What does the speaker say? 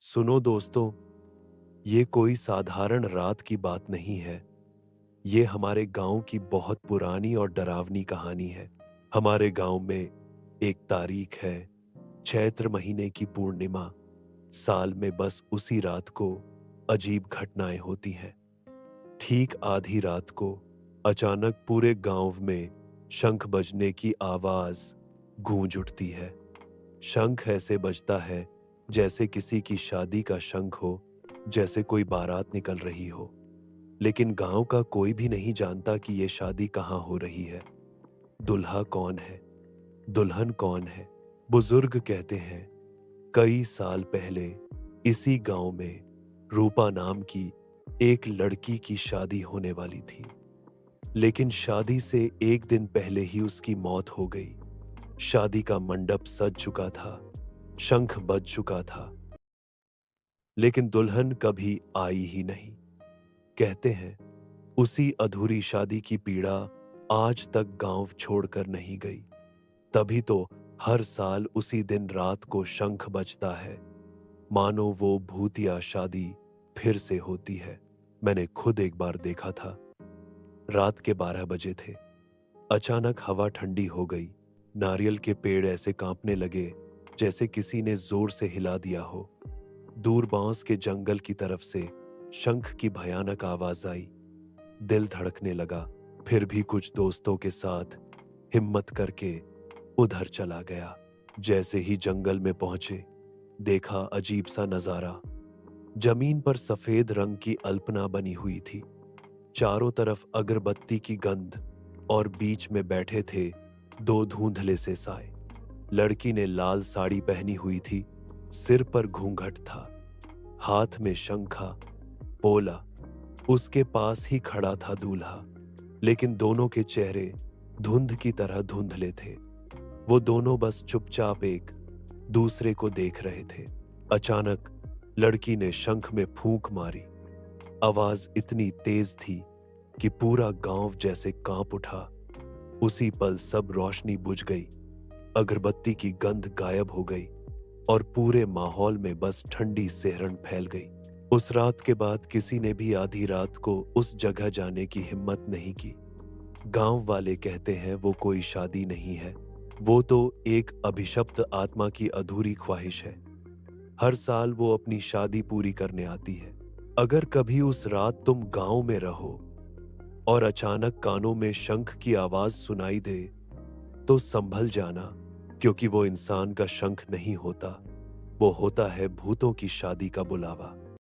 सुनो दोस्तों, ये कोई साधारण रात की बात नहीं है। ये हमारे गांव की बहुत पुरानी और डरावनी कहानी है। हमारे गांव में एक तारीख है, चैत्र महीने की पूर्णिमा। साल में बस उसी रात को अजीब घटनाएं होती हैं। ठीक आधी रात को अचानक पूरे गांव में शंख बजने की आवाज गूंज उठती है। शंख ऐसे बजता है जैसे किसी की शादी का शंख हो, जैसे कोई बारात निकल रही हो। लेकिन गांव का कोई भी नहीं जानता कि ये शादी कहाँ हो रही है, दुल्हा कौन है, दुल्हन कौन है। बुजुर्ग कहते हैं कई साल पहले इसी गांव में रूपा नाम की एक लड़की की शादी होने वाली थी। लेकिन शादी से एक दिन पहले ही उसकी मौत हो गई। शादी का मंडप सज चुका था, शंख बज चुका था, लेकिन दुल्हन कभी आई ही नहीं। कहते हैं उसी अधूरी शादी की पीड़ा आज तक गांव छोड़कर नहीं गई। तभी तो हर साल उसी दिन रात को शंख बजता है, मानो वो भूतिया शादी फिर से होती है। मैंने खुद एक बार देखा था। रात के 12 बजे थे। अचानक हवा ठंडी हो गई। नारियल के पेड़ ऐसे कांपने लगे जैसे किसी ने जोर से हिला दिया हो। दूर बांस के जंगल की तरफ से शंख की भयानक आवाज आई। दिल धड़कने लगा। फिर भी कुछ दोस्तों के साथ हिम्मत करके उधर चला गया। जैसे ही जंगल में पहुंचे, देखा अजीब सा नजारा। जमीन पर सफेद रंग की अल्पना बनी हुई थी। चारों तरफ अगरबत्ती की गंध और बीच में बैठे थे दो धुंधले से साए। लड़की ने लाल साड़ी पहनी हुई थी, सिर पर घूंघट था, हाथ में शंखा पोला। उसके पास ही खड़ा था दूल्हा, लेकिन दोनों के चेहरे धुंध की तरह धुंधले थे। वो दोनों बस चुपचाप एक दूसरे को देख रहे थे। अचानक लड़की ने शंख में फूंक मारी। आवाज इतनी तेज थी कि पूरा गांव जैसे कांप उठा। उसी पल सब रोशनी बुझ गई, अगरबत्ती की गंध गायब हो गई और पूरे माहौल में बस ठंडी सिहरन फैल गई। उस रात के बाद किसी ने भी आधी रात को उस जगह जाने की हिम्मत नहीं की। गांव वाले कहते हैं वो कोई शादी नहीं है, वो तो एक अभिशप्त आत्मा की अधूरी ख्वाहिश है। हर साल वो अपनी शादी पूरी करने आती है। अगर कभी उस रात तुम गांव में रहो और अचानक कानों में शंख की आवाज सुनाई दे, तो संभल जाना, क्योंकि वो इंसान का शंख नहीं होता, वो होता है भूतों की शादी का बुलावा।